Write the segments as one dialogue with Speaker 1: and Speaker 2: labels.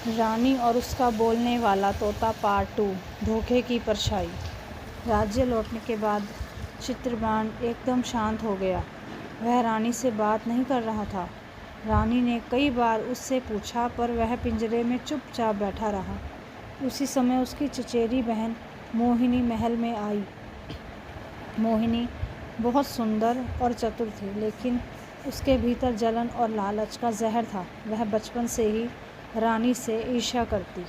Speaker 1: रानी और उसका बोलने वाला तोता पार्ट 2 धोखे की परछाई। राज्य लौटने के बाद चित्रबाण एकदम शांत हो गया। वह रानी से बात नहीं कर रहा था। रानी ने कई बार उससे पूछा पर वह पिंजरे में चुपचाप बैठा रहा। उसी समय उसकी चचेरी बहन मोहिनी महल में आई। मोहिनी बहुत सुंदर और चतुर थी, लेकिन उसके भीतर जलन और लालच का जहर था। वह बचपन से ही रानी से ईर्ष्या करती।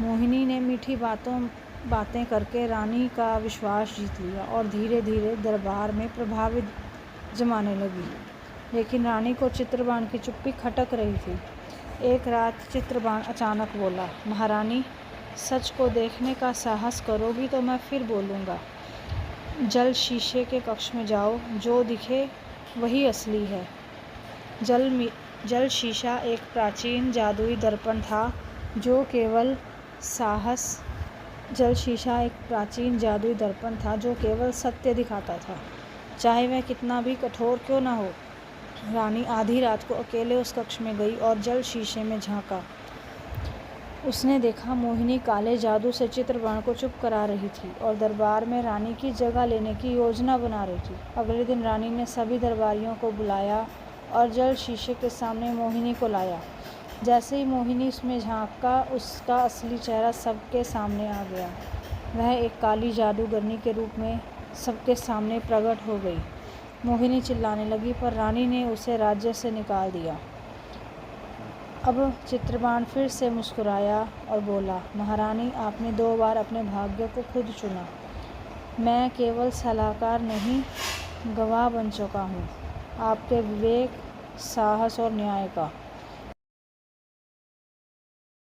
Speaker 1: मोहिनी ने मीठी बातें करके रानी का विश्वास जीत लिया और धीरे धीरे दरबार में प्रभाव जमाने लगी। लेकिन रानी को चित्रबाण की चुप्पी खटक रही थी। एक रात चित्रबाण अचानक बोला, महारानी, सच को देखने का साहस करोगी तो मैं फिर बोलूँगा। जल शीशे के कक्ष में जाओ, जो दिखे वही असली है। जल शीशा एक प्राचीन जादुई दर्पण था जो केवल सत्य दिखाता था, चाहे वह कितना भी कठोर क्यों न हो। रानी आधी रात को अकेले उस कक्ष में गई और जल शीशे में झांका। उसने देखा मोहिनी काले जादू से चित्रबाण को चुप करा रही थी और दरबार में रानी की जगह लेने की योजना बना रही थी। अगले दिन रानी ने सभी दरबारियों को बुलाया और जल शीशे के सामने मोहिनी को लाया। जैसे ही मोहिनी उसमें झांका, उसका असली चेहरा सबके सामने आ गया। वह एक काली जादूगरनी के रूप में सबके सामने प्रकट हो गई। मोहिनी चिल्लाने लगी, पर रानी ने उसे राज्य से निकाल दिया। अब चित्रबाण फिर से मुस्कुराया और बोला, महारानी, आपने 2 बार अपने भाग्य को खुद चुना। मैं केवल सलाहकार नहीं, गवाह बन चुका हूँ आपके विवेक, साहस और न्याय का।